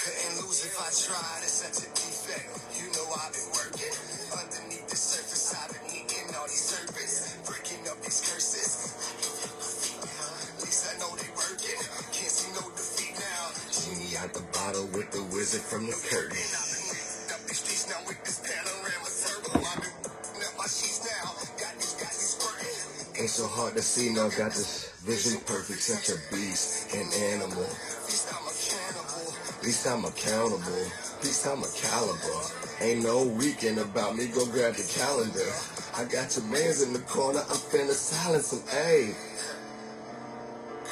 Couldn't lose if I tried, it's such a defect. You know I've been working underneath the surface. I've been eating all these serpents, breaking up these curses. At least I know they working. Can't see no defeat now. Genie out the bottle with the wizard from the curtain. I've been up these streets now with this panorama circle. I've been up my sheets now. Got these squirting. Ain't so hard to see now. Got this vision perfect, such a beast, an animal. At least I'm accountable. At least I'm a caliber. Ain't no weekend about me. Go grab the calendar. I got your mans in the corner. I'm finna silence them. Ayy.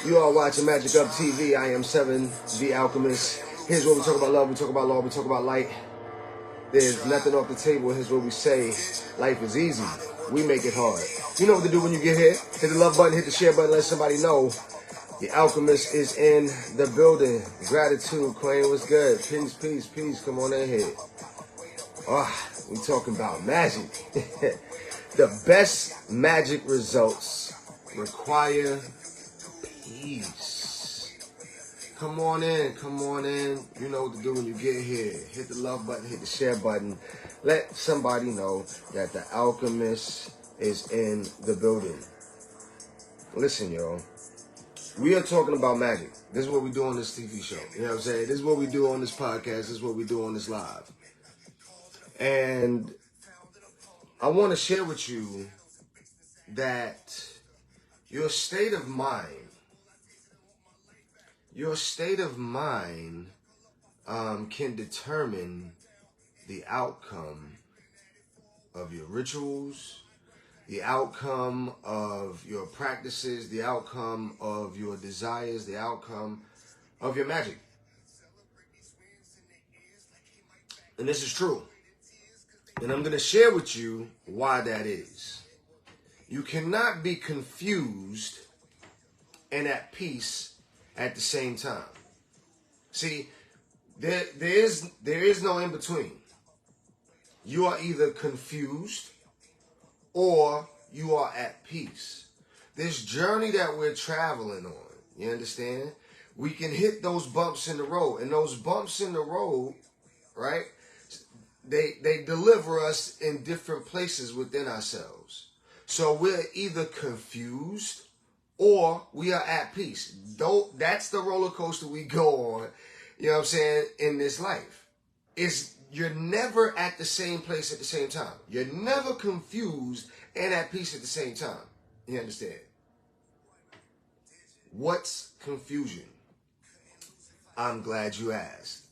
You are watching Magic Up TV. I am 7, the Alchemist. Here's where we talk about love. We talk about law. We talk about light. There's nothing off the table. Here's what we say. Life is easy. We make it hard. You know what to do when you get here. Hit the love button. Hit the share button. Let somebody know. The Alchemist is in the building. Gratitude, Queen. What's good? Peace, peace, peace. Come on in here. We talking about magic. The best magic results require peace. Come on in. Come on in. You know what to do when you get here. Hit the love button. Hit the share button. Let somebody know that the Alchemist is in the building. Listen, y'all. We are talking about magic. This is what we do on this TV show. You know what I'm saying? This is what we do on this podcast. This is what we do on this live. And I want to share with you that your state of mind can determine the outcome of your rituals, the outcome of your practices, the outcome of your desires, the outcome of your magic. And this is true. And I'm going to share with you why that is. You cannot be confused and at peace at the same time. See, there is no in between. You are either confused or you are at peace. This journey that we're traveling on, you understand? We can hit those bumps in the road. And those bumps in the road, right, they deliver us in different places within ourselves. So we're either confused or we are at peace. That's the roller coaster we go on, you know what I'm saying, in this life. You're never at the same place at the same time. You're never confused and at peace at the same time. You understand? What's confusion? I'm glad you asked.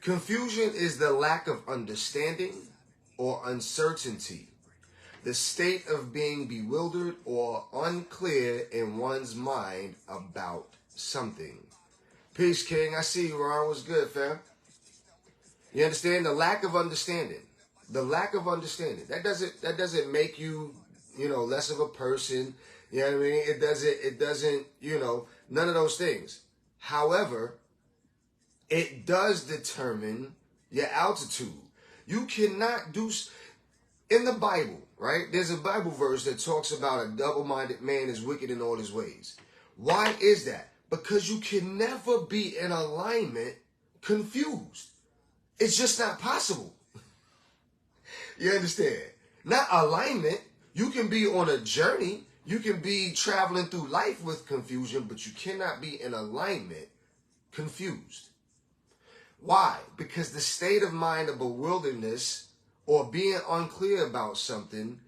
Confusion is the lack of understanding or uncertainty, the state of being bewildered or unclear in one's mind about something. Peace, King. I see you, Ron. What's good, fam? You understand? The lack of understanding. The lack of understanding. That doesn't make you, less of a person. You know what I mean? It doesn't, none of those things. However, it does determine your altitude. You cannot do, in the Bible, right? There's a Bible verse that talks about a double-minded man is wicked in all his ways. Why is that? Because you can never be in alignment confused. It's just not possible. You understand? Not alignment. You can be on a journey. You can be traveling through life with confusion, but you cannot be in alignment confused. Why? Because the state of mind of bewilderness or being unclear about something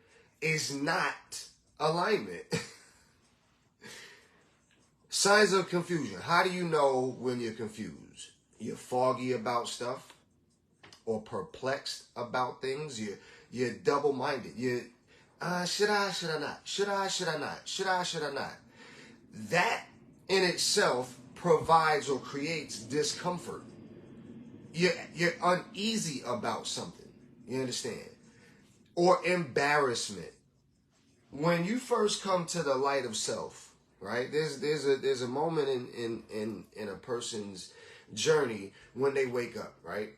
is not alignment. Signs of confusion. How do you know when you're confused? You're foggy about stuff or perplexed about things. You're double-minded. Should I not? Should I not? That in itself provides or creates discomfort. You're uneasy about something. You understand? Or embarrassment. When you first come to the light of self, right? There's a moment in a person's journey when they wake up, right?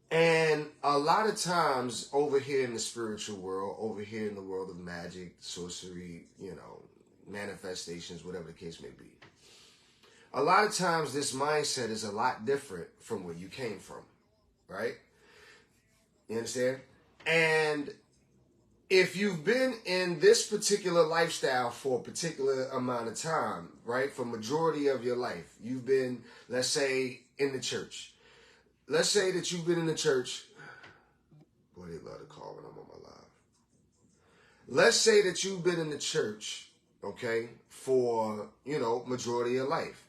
And a lot of times over here in the spiritual world, over here in the world of magic, sorcery, manifestations, whatever the case may be, a lot of times this mindset is a lot different from where you came from, right? You understand? And if you've been in this particular lifestyle for a particular amount of time, right, for majority of your life, you've been, let's say, in the church. Let's say that you've been in the church. Boy, they love to call when I'm on my live. Let's say that you've been in the church, okay, for, majority of your life.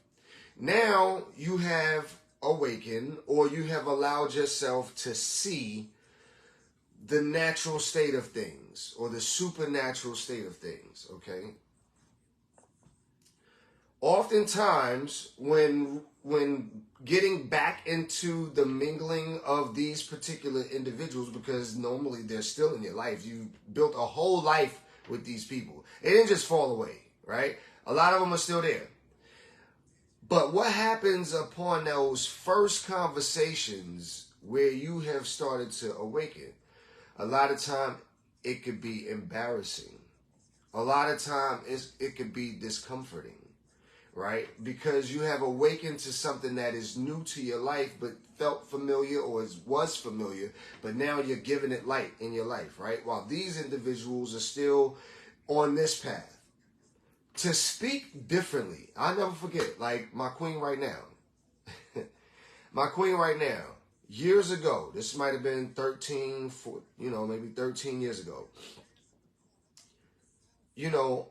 Now you have awakened, or you have allowed yourself to see the natural state of things, or the supernatural state of things, okay? Oftentimes, when getting back into the mingling of these particular individuals, because normally they're still in your life, you built a whole life with these people. It didn't just fall away, right? A lot of them are still there. But what happens upon those first conversations where you have started to awaken? A lot of time it could be embarrassing. A lot of time it could be discomforting, right? Because you have awakened to something that is new to your life but felt familiar, or was familiar, but now you're giving it light in your life, right? While these individuals are still on this path. To speak differently, I'll never forget, like my queen right now. My queen right now, years ago, this might have been 13, maybe 13 years ago.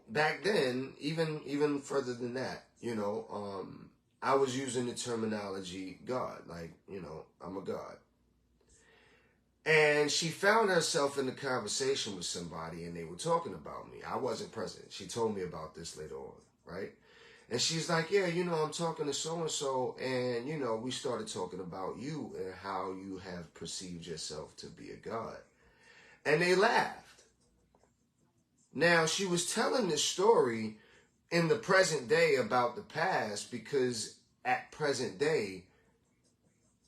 Back then, even further than that, I was using the terminology God, like, I'm a God. And she found herself in a conversation with somebody, and they were talking about me. I wasn't present. She told me about this later on, right? And she's like, yeah, I'm talking to so-and-so, and, we started talking about you and how you have perceived yourself to be a God. And they laughed. Now, she was telling this story in the present day about the past, because at present day,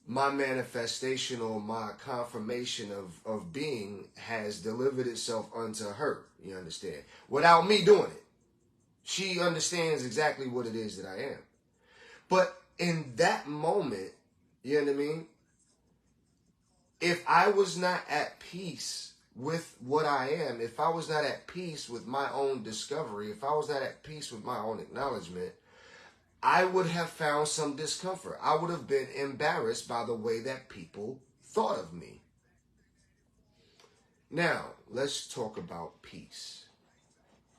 my manifestation, or my confirmation of being, has delivered itself unto her, you understand? Without me doing it. She understands exactly what it is that I am. But in that moment, you know what I mean? If I was not at peace with what I am, if I was not at peace with my own discovery, if I was not at peace with my own acknowledgement, I would have found some discomfort. I would have been embarrassed by the way that people thought of me. Now, let's talk about peace.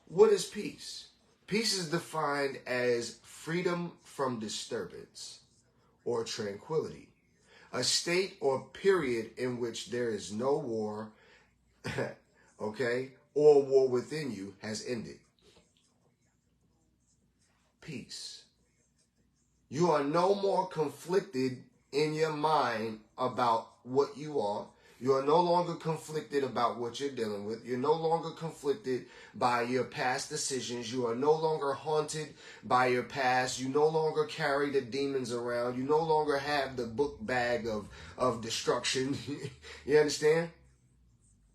What is peace? Peace is defined as freedom from disturbance or tranquility, a state or period in which there is no war, okay, or war within you has ended. Peace. You are no more conflicted in your mind about what you are. You are no longer conflicted about what you're dealing with. You're no longer conflicted by your past decisions. You are no longer haunted by your past. You no longer carry the demons around. You no longer have the book bag of destruction. You understand?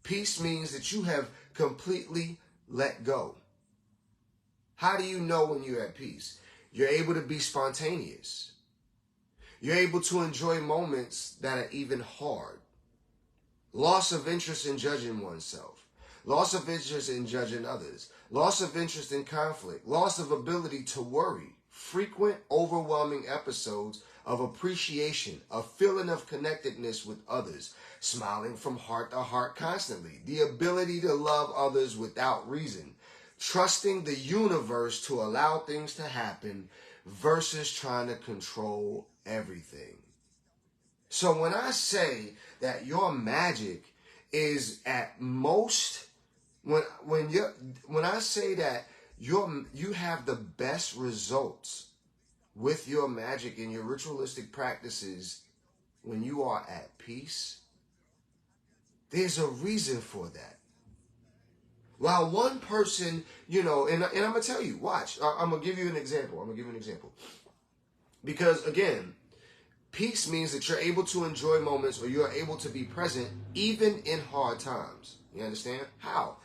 Peace means that you have completely let go. How do you know when you're at peace? You're able to be spontaneous. You're able to enjoy moments that are even hard. Loss of interest in judging oneself. Loss of interest in judging others. Loss of interest in conflict. Loss of ability to worry. Frequent, overwhelming episodes of appreciation. A feeling of connectedness with others. Smiling from heart to heart constantly. The ability to love others without reason. Trusting the universe to allow things to happen versus trying to control everything. So when I say that your magic is at most, when I say that you have the best results with your magic and your ritualistic practices when you are at peace, there's a reason for that. While one person, and I'm going to tell you, watch, I'm going to give you an example. Because again, peace means that you're able to enjoy moments, or you're able to be present even in hard times. You understand? How?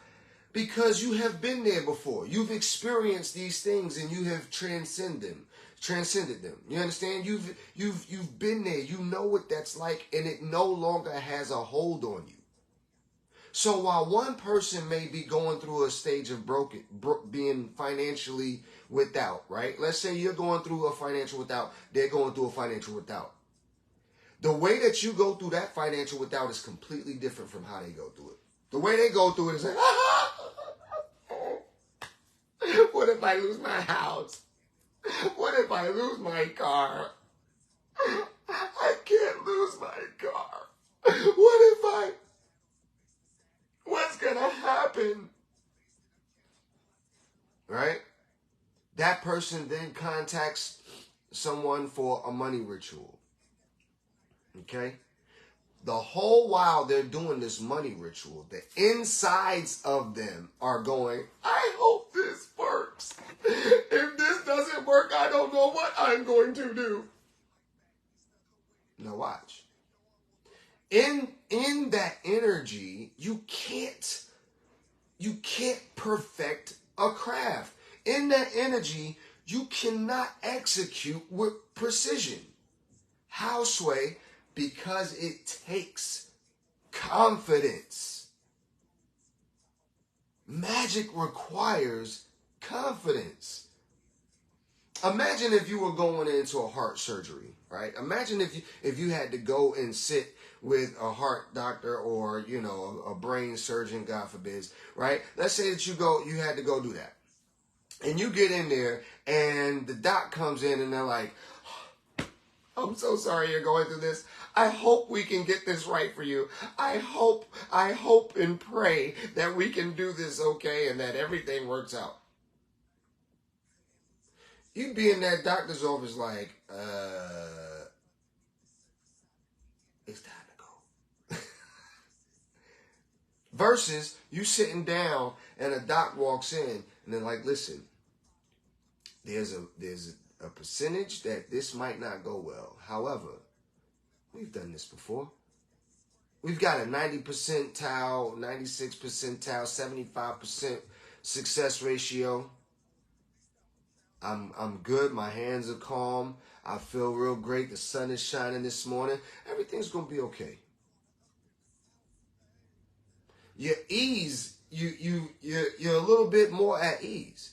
Because you have been there before. You've experienced these things and you have transcended transcended them. You understand? You've been there. You know what that's like, and it no longer has a hold on you. So while one person may be going through a stage of being financially without, right? Let's say you're going through a financial without, they're going through a financial without. The way that you go through that financial without is completely different from how they go through it. The way they go through it is like, what if I lose my house? What if I lose my car? I can't lose my car. What's going to happen? Right? That person then contacts someone for a money ritual. Okay? The whole while they're doing this money ritual, the insides of them are going, I hope this works. If this doesn't work, I don't know what I'm going to do. Now watch. In that energy, you can't perfect a craft. In that energy, you cannot execute with precision. How, Sway? Because it takes confidence. Magic requires confidence. Imagine if you were going into a heart surgery, right? Imagine if you had to go and sit with a heart doctor or, a brain surgeon, God forbid, right? Let's say that you had to go do that. And you get in there and the doc comes in and they're like, I'm so sorry you're going through this. I hope we can get this right for you. I hope and pray that we can do this okay and that everything works out. You'd be in that doctor's office like, it's time to go. Versus you sitting down and a doc walks in and they're like, listen, there's a percentage that this might not go well. However, we've done this before. We've got a 90 percentile, 96 percentile, 75% success ratio. I'm good. My hands are calm. I feel real great. The sun is shining this morning. Everything's going to be okay. Your ease, you're a little bit more at ease.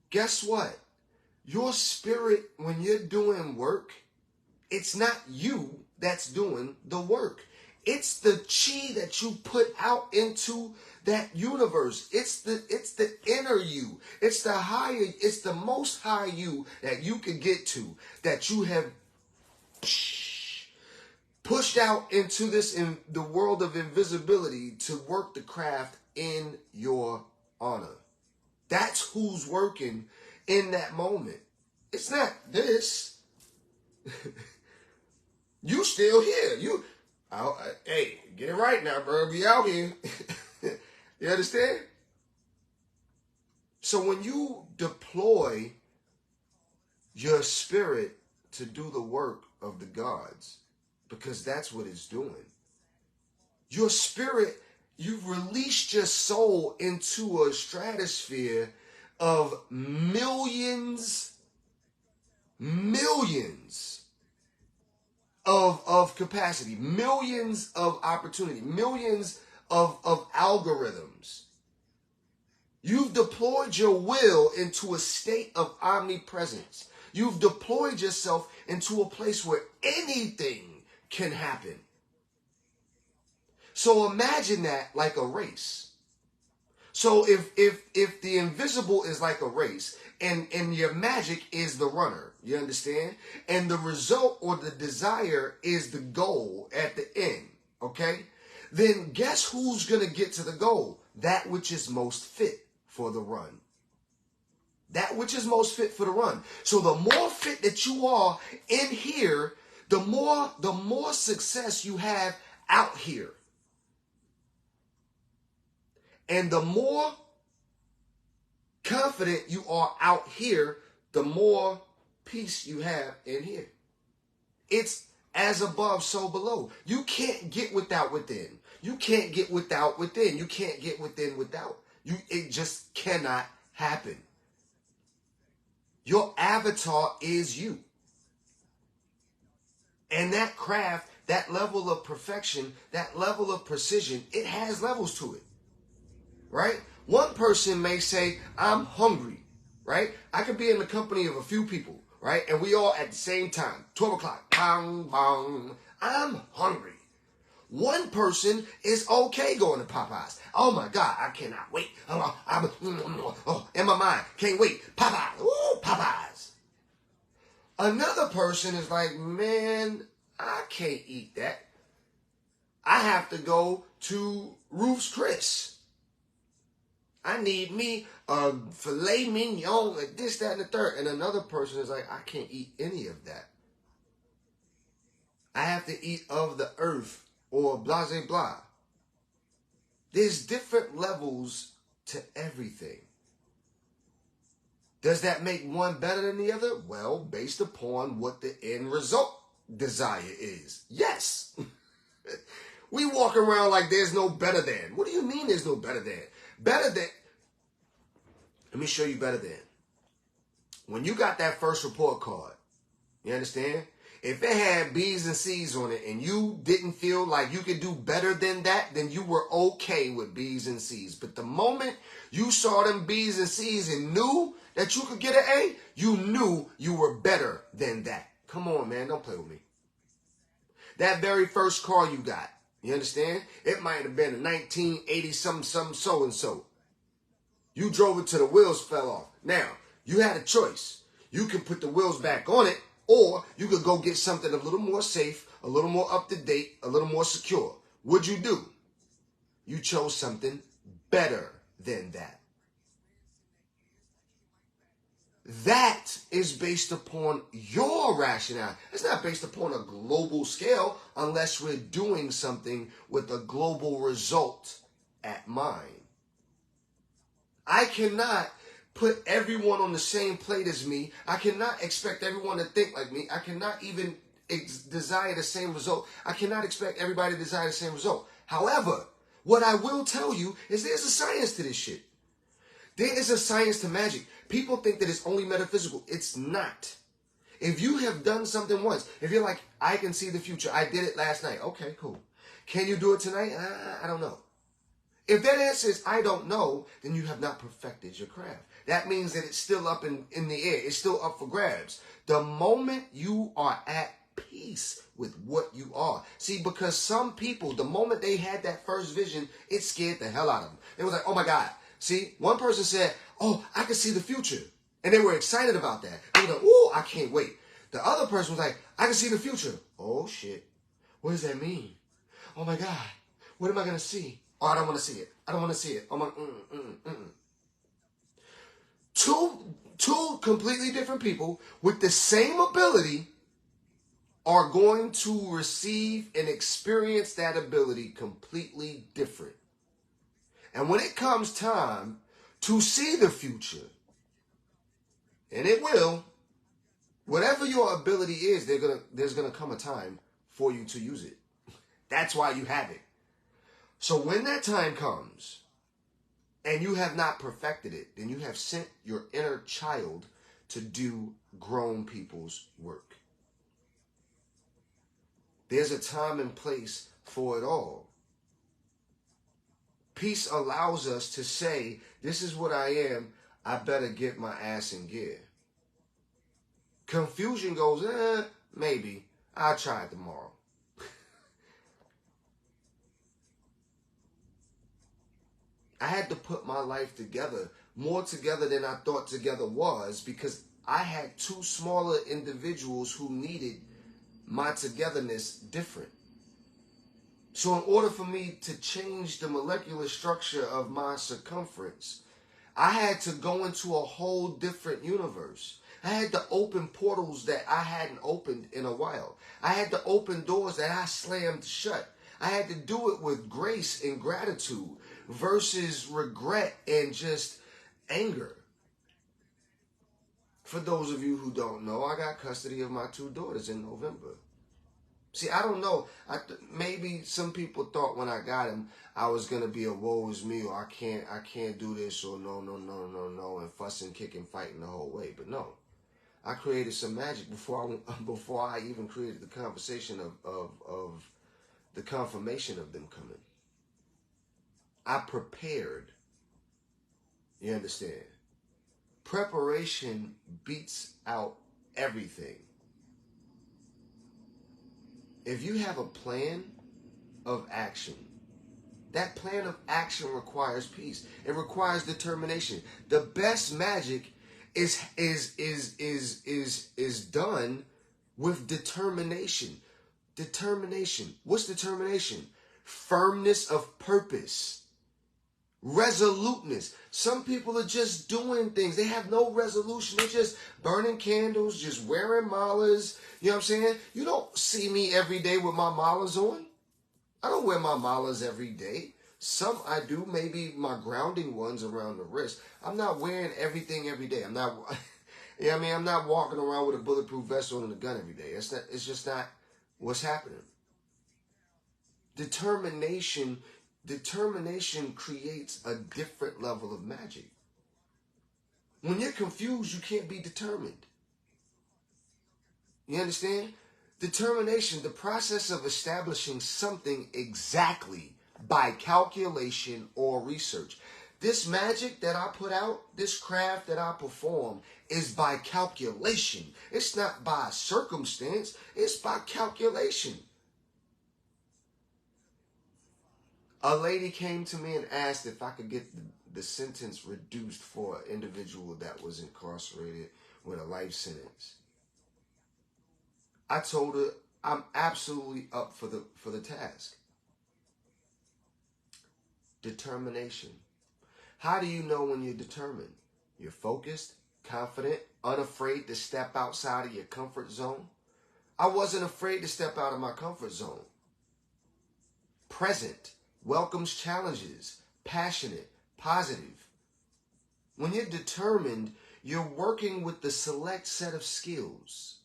Guess what? Your spirit, when you're doing work, it's not you that's doing the work. It's the chi that you put out into that universe. It's the inner you. It's the higher, it's the most high you that you can get to, that you have pushed out into in the world of invisibility to work the craft in your honor. That's who's working in that moment. It's not this. You still here. Hey, get it right now, bro. Be out here. You understand? So when you deploy your spirit to do the work of the gods, because that's what it's doing, your spirit, you've released your soul into a stratosphere of millions of capacity, millions of opportunity, millions of algorithms. You've deployed your will into a state of omnipresence. You've deployed yourself into a place where anything can happen. So imagine that like a race. So if the invisible is like a race and your magic is the runner, you understand? And the result or the desire is the goal at the end, okay? Then guess who's going to get to the goal? That which is most fit for the run. That which is most fit for the run. So the more fit that you are in here, the more success you have out here. And the more confident you are out here, the more peace you have in here. It's as above, so below. You can't get without within. You can't get without within. You can't get within without. It just cannot happen. Your avatar is you. And that craft, that level of perfection, that level of precision, it has levels to it. Right? One person may say, I'm hungry. Right? I could be in the company of a few people. Right? And we all at the same time, 12 o'clock, bang, bang, I'm hungry. One person is okay going to Popeyes. Oh my God, I cannot wait. In my mind, can't wait. Popeyes, ooh, Popeyes. Another person is like, man, I can't eat that. I have to go to Ruth's Chris. I need me a filet mignon, and this, that, and the third. And another person is like, I can't eat any of that. I have to eat of the earth or blah, blah, blah. There's different levels to everything. Does that make one better than the other? Well, based upon what the end result desire is. Yes. We walk around like there's no better than. What do you mean there's no better than? Better than. Let me show you better than. When you got that first report card, you understand? If it had B's and C's on it and you didn't feel like you could do better than that, then you were okay with B's and C's. But the moment you saw them B's and C's and knew that you could get an A, you knew you were better than that. Come on, man. Don't play with me. That very first car you got, you understand? It might have been a 1980 something so-and-so. You drove it till the wheels fell off. Now, you had a choice. You can put the wheels back on it, or you could go get something a little more safe, a little more up-to-date, a little more secure. What'd you do? You chose something better than that. That is based upon your rationale. It's not based upon a global scale unless we're doing something with a global result at mind. I cannot put everyone on the same plate as me. I cannot expect everyone to think like me. I cannot even desire the same result. I cannot expect everybody to desire the same result. However, what I will tell you is there's a science to this shit. There is a science to magic. People think that it's only metaphysical. It's not. If you have done something once, if you're like, I can see the future. I did it last night. Okay, cool. Can you do it tonight? I don't know. If that answer is, I don't know, then you have not perfected your craft. That means that it's still up in the air. It's still up for grabs. The moment you are at peace with what you are. See, because some people, the moment they had that first vision, it scared the hell out of them. They was like, oh my God. See, one person said, oh, I can see the future. And they were excited about that. They were like, oh, I can't wait. The other person was like, I can see the future. Oh, shit. What does that mean? Oh, my God. What am I going to see? Oh, I don't want to see it. I don't want to see it. Oh, my, Two completely different people with the same ability are going to receive and experience that ability completely different. And when it comes time to see the future, and it will, whatever your ability is, there's gonna come a time for you to use it. That's why you have it. So when that time comes, and you have not perfected it, then you have sent your inner child to do grown people's work. There's a time and place for it all. Peace allows us to say, this is what I am, I better get my ass in gear. Confusion goes, maybe, I'll try it tomorrow. I had to put my life together, more together than I thought together was, because I had two smaller individuals who needed my togetherness different. So in order for me to change the molecular structure of my circumference, I had to go into a whole different universe. I had to open portals that I hadn't opened in a while. I had to open doors that I slammed shut. I had to do it with grace and gratitude versus regret and just anger. For those of you who don't know, I got custody of my two daughters in November. See, I don't know. Maybe some people thought when I got him, I was going to be a woe is me, or I can't do this, or no, and fussing, kicking, fighting the whole way. But no. I created some magic before I even created the conversation of the confirmation of them coming. I prepared. You understand? Preparation beats out everything. If you have a plan of action, that plan of action requires peace. It requires determination. The best magic is done with determination. Determination. What's determination? Firmness of purpose. Resoluteness. Some people are just doing things. They have no resolution. They're just burning candles, just wearing malas. You know what I'm saying? You don't see me every day with my malas on. I don't wear my malas every day. Some I do, maybe my grounding ones around the wrist. I'm not wearing everything every day. I'm not, you know what I mean? I'm not walking around with a bulletproof vest on and a gun every day. It's just not what's happening. Determination creates a different level of magic. When you're confused, you can't be determined. You understand? Determination, the process of establishing something exactly by calculation or research. This magic that I put out, this craft that I perform, is by calculation. It's not by circumstance. It's by calculation. A lady came to me and asked if I could get the sentence reduced for an individual that was incarcerated with a life sentence. I told her I'm absolutely up for the task. Determination. How do you know when you're determined? You're focused, confident, unafraid to step outside of your comfort zone. I wasn't afraid to step out of my comfort zone. Present, welcomes challenges, passionate, positive. When you're determined, you're working with the select set of skills.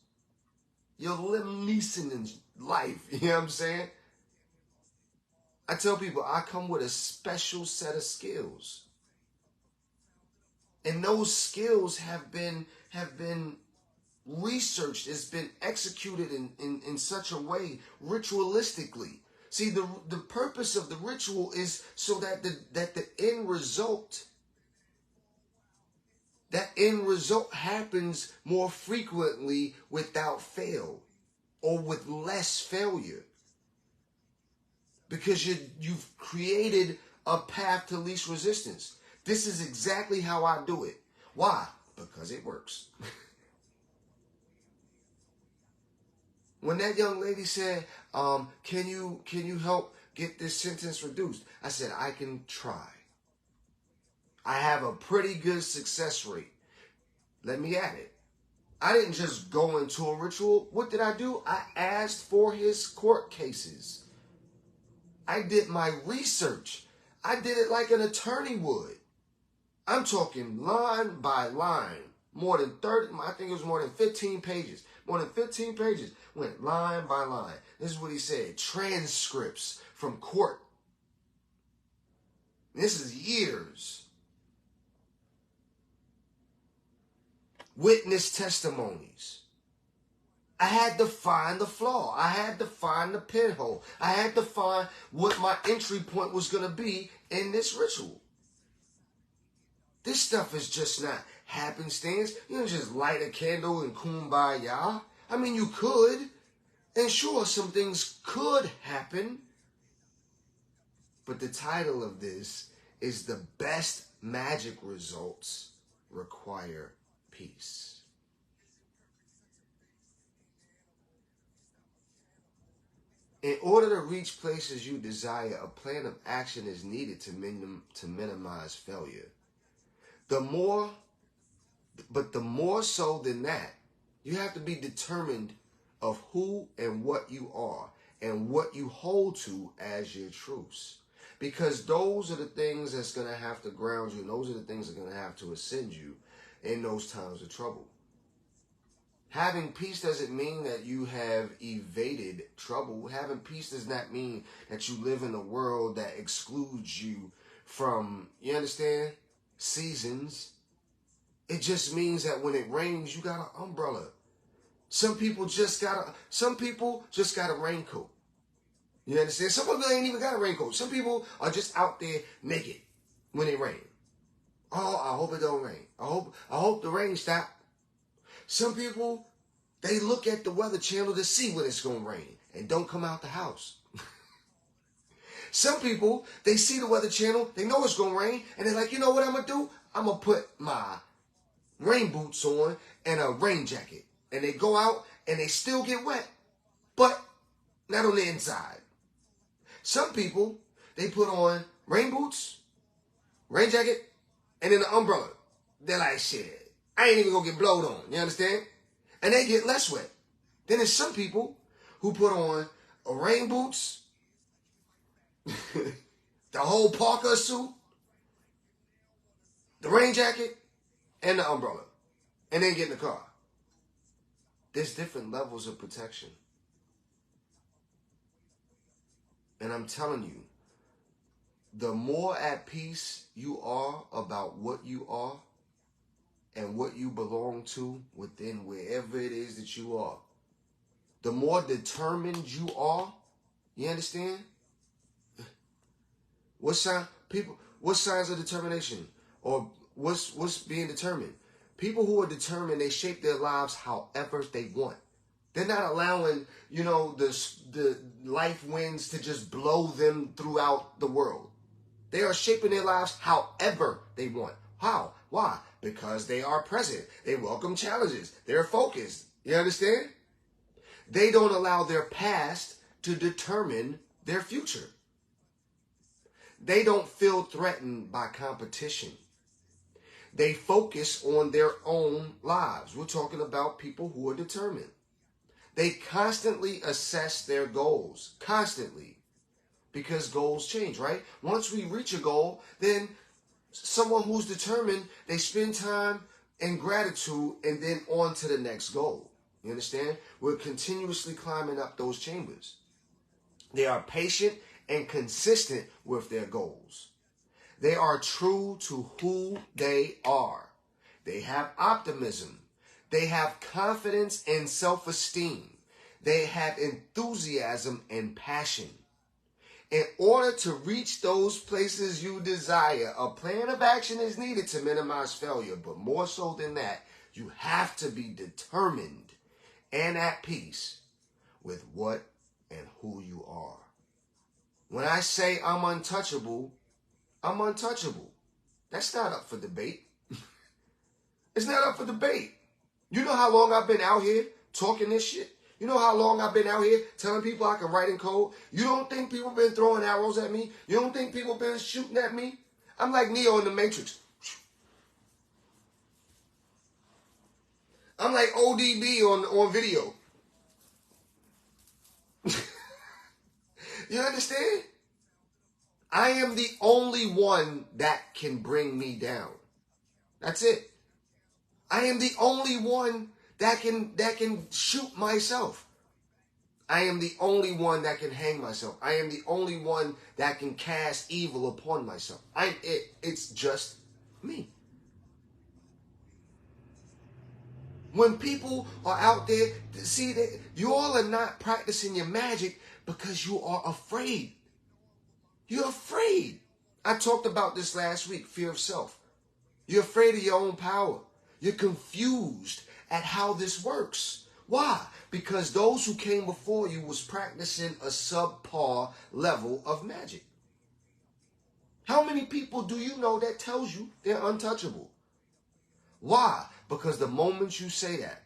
You're Liam Neeson in life, you know what I'm saying? I tell people I come with a special set of skills. And those skills have been researched. It's been executed in such a way ritualistically. See, the purpose of the ritual is so that the end result, happens more frequently without fail or with less failure. Because you've created a path to least resistance. This is exactly how I do it. Why? Because it works. When that young lady said, can you help get this sentence reduced? I said, I can try. I have a pretty good success rate. Let me add it. I didn't just go into a ritual. What did I do? I asked for his court cases. I did my research. I did it like an attorney would. I'm talking line by line. More than 30, I think it was more than 15 pages. More than 15 pages. Went line by line. This is what he said. Transcripts from court. This is years. Witness testimonies. I had to find the flaw. I had to find the pinhole. I had to find what my entry point was going to be in this ritual. This stuff is just not happenstance. You don't just light a candle and kumbaya. I mean, you could. And sure, some things could happen. But the title of this is The Best Magic Results Require Peace. In order to reach places you desire, a plan of action is needed to minimize failure. The more so than that, you have to be determined of who and what you are and what you hold to as your truths. Because those are the things that's going to have to ground you, and those are the things that are going to have to ascend you in those times of trouble. Having peace doesn't mean that you have evaded trouble. Having peace does not mean that you live in a world that excludes you from, you understand, seasons. It just means that when it rains, you got an umbrella. Some people just got a raincoat. You understand? Some people ain't even got a raincoat. Some people are just out there naked when it rains. Oh, I hope it don't rain. I hope the rain stop. Some people, they look at the Weather Channel to see when it's going to rain and don't come out the house. Some people, they see the Weather Channel, they know it's going to rain, and they're like, you know what I'm going to do? I'm going to put my rain boots on and a rain jacket. And they go out and they still get wet, but not on the inside. Some people, they put on rain boots, rain jacket, and then the umbrella. They're like, shit, I ain't even going to get blowed on. You understand? And they get less wet. Then there's some people who put on a rain boots, the whole parka suit, the rain jacket, and the umbrella. And then get in the car. There's different levels of protection. And I'm telling you, the more at peace you are about what you are and what you belong to within wherever it is that you are, the more determined you are. You understand? What signs of determination? Or what's being determined? People who are determined, they shape their lives however they want. They're not allowing, the life winds to just blow them throughout the world. They are shaping their lives however they want. How? Why? Because they are present. They welcome challenges. They're focused. You understand? They don't allow their past to determine their future. They don't feel threatened by competition. They focus on their own lives. We're talking about people who are determined. They constantly assess their goals. Constantly. Because goals change, right? Once we reach a goal, then someone who's determined, they spend time in gratitude and then on to the next goal. You understand? We're continuously climbing up those chambers. They are patient and consistent with their goals. They are true to who they are. They have optimism. They have confidence and self-esteem. They have enthusiasm and passion. In order to reach those places you desire, a plan of action is needed to minimize failure. But more so than that, you have to be determined and at peace with what and who you are. When I say I'm untouchable, I'm untouchable. That's not up for debate. It's not up for debate. You know how long I've been out here talking this shit? You know how long I've been out here telling people I can write in code? You don't think people been throwing arrows at me? You don't think people been shooting at me? I'm like Neo in the Matrix. I'm like ODB on video. You understand? I am the only one that can bring me down. That's it. I am the only one that can shoot myself. I am the only one that can hang myself. I am the only one that can cast evil upon myself. It's just me. When people are out there, see that you all are not practicing your magic because you are afraid. You're afraid. I talked about this last week, fear of self. You're afraid of your own power. You're confused at how this works. Why? Because those who came before you was practicing a subpar level of magic. How many people do you know that tells you they're untouchable? Why? Because the moment you say that,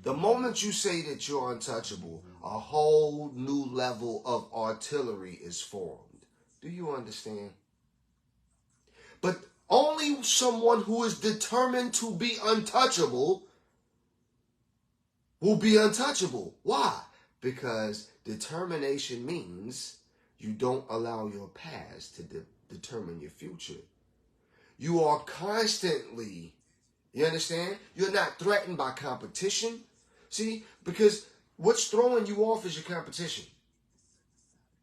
the moment you say that you're untouchable, a whole new level of artillery is formed. Do you understand? But only someone who is determined to be untouchable will be untouchable. Why? Because determination means you don't allow your past to determine your future. You are constantly, you understand? You're not threatened by competition. See, because what's throwing you off is your competition.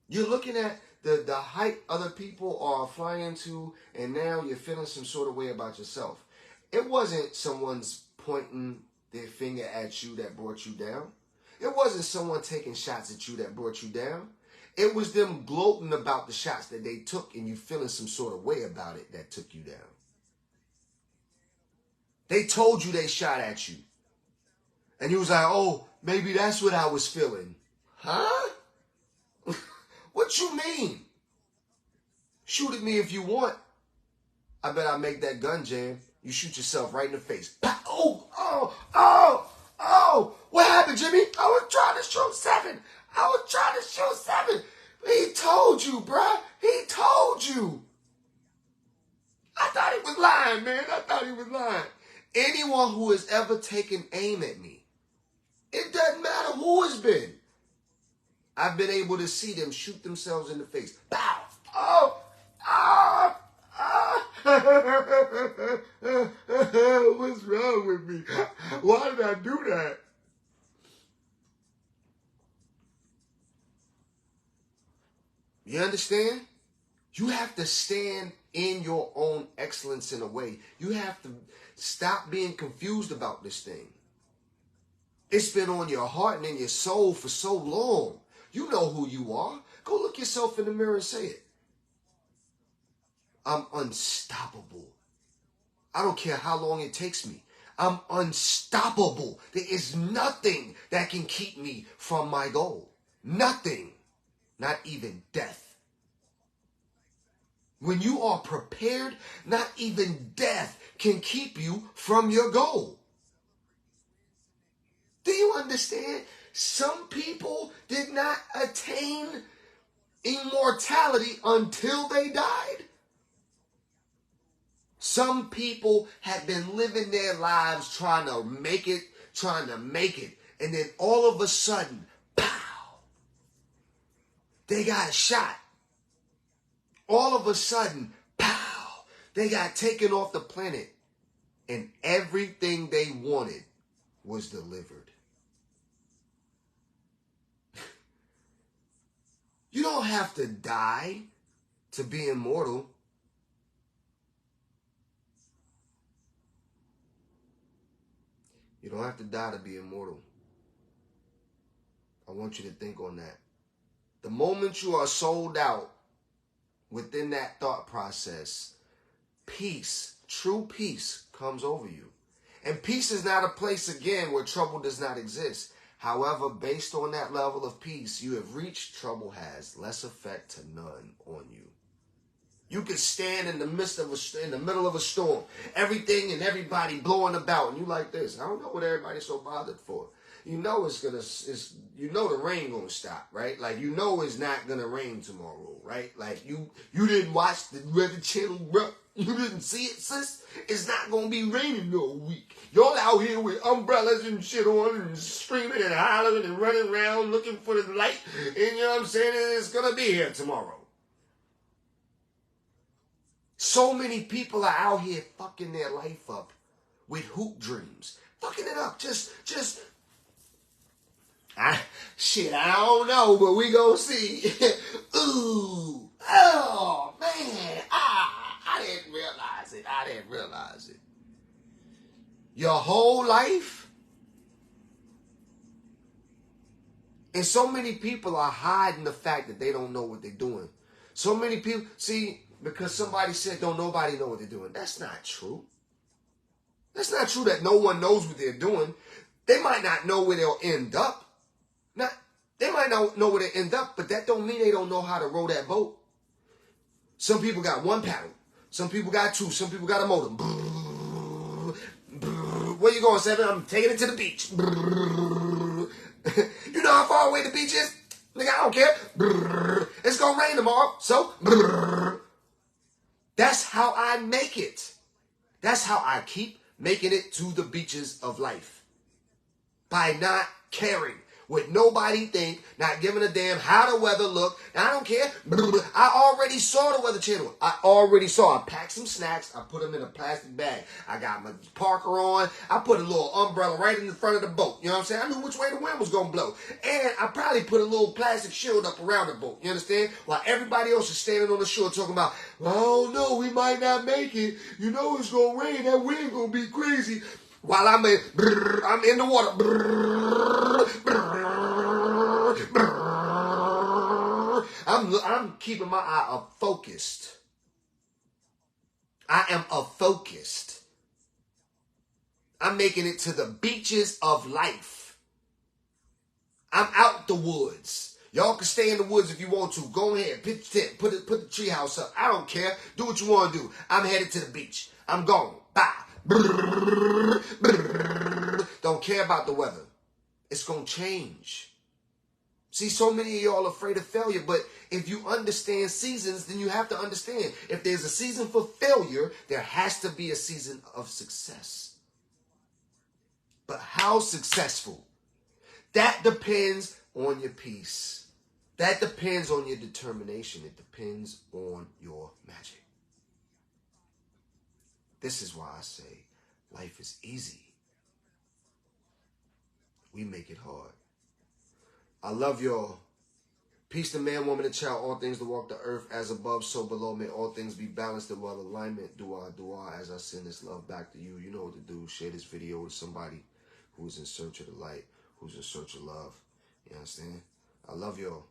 You're looking at the height other people are flying to, and now you're feeling some sort of way about yourself. It wasn't someone's pointing their finger at you that brought you down. It wasn't someone taking shots at you that brought you down. It was them gloating about the shots that they took and you feeling some sort of way about it that took you down. They told you they shot at you. And you was like, oh, maybe that's what I was feeling. Huh? What you mean? Shoot at me if you want. I bet I'll make that gun jam. You shoot yourself right in the face. Oh, oh, oh, oh. What happened, Jimmy? I was trying to shoot 7. I was trying to shoot 7. He told you, bruh. He told you. I thought he was lying, man. I thought he was lying. Anyone who has ever taken aim at me, it doesn't matter who it's been, I've been able to see them shoot themselves in the face. Bow. Oh, ah, ah. What's wrong with me? Why did I do that? You understand? You have to stand in your own excellence in a way. You have to stop being confused about this thing. It's been on your heart and in your soul for so long. You know who you are. Go look yourself in the mirror and say it. I'm unstoppable. I don't care how long it takes me. I'm unstoppable. There is nothing that can keep me from my goal. Nothing. Not even death. When you are prepared, not even death can keep you from your goal. Do you understand? Some people did not attain immortality until they died. Some people have been living their lives trying to make it. And then all of a sudden, pow, they got shot. All of a sudden, pow, they got taken off the planet. And everything they wanted was delivered. You don't have to die to be immortal. You don't have to die to be immortal. I want you to think on that. The moment you are sold out within that thought process, peace, true peace comes over you. And peace is not a place, again, where trouble does not exist. However, based on that level of peace you have reached, trouble has less effect to none on you. You can stand in the middle of a storm, everything and everybody blowing about, and you like this. I don't know what everybody's so bothered for. You know the rain gonna stop, right? Like, you know it's not gonna rain tomorrow, right? Like, you didn't watch the Weather Channel, bro. You didn't see it, sis. It's not gonna be raining no week. Y'all out here with umbrellas and shit on and screaming and hollering and running around looking for the light. And you know what I'm saying? It's gonna be here tomorrow. So many people are out here fucking their life up with hoop dreams. Fucking it up. I don't know, but we gonna see. Ooh. Oh, man. I didn't realize it. Your whole life? And so many people are hiding the fact that they don't know what they're doing. So many people, see, because somebody said don't nobody know what they're doing. That's not true. That's not true that no one knows what they're doing. They might not know where they'll end up. They might not know where they end up, but that don't mean they don't know how to row that boat. Some people got one paddle. Some people got two. Some people got a motor. Where you going, Seven? I'm taking it to the beach. You know how far away the beach is? Nigga, I don't care. It's going to rain tomorrow. So, that's how I make it. That's how I keep making it to the beaches of life. By not caring. with nobody think, not giving a damn how the weather look. Now, I don't care. I already saw the Weather Channel. I packed some snacks. I put them in a plastic bag. I got my Parker on. I put a little umbrella right in the front of the boat. You know what I'm saying? I knew which way the wind was going to blow. And I probably put a little plastic shield up around the boat. You understand? While everybody else is standing on the shore talking about, well, no, we might not make it. You know it's going to rain. That wind going to be crazy. While I'm in the water. I'm keeping my eye up focused. I am focused. I'm making it to the beaches of life. I'm out the woods. Y'all can stay in the woods if you want to. Go ahead, pitch tent, put the tree house up. I don't care. Do what you want to do. I'm headed to the beach. I'm gone. Bye. Don't care about the weather. It's going to change. See, so many of y'all are afraid of failure, but if you understand seasons, then you have to understand if there's a season for failure, there has to be a season of success. But how successful? That depends on your peace. That depends on your determination. It depends on your magic. This is why I say life is easy. We make it hard. I love y'all. Peace to man, woman, and child. All things to walk the earth as above, so below. May all things be balanced and well alignment. Dua, as I send this love back to you. You know what to do. Share this video with somebody who's in search of the light, who's in search of love. You understand? I love y'all.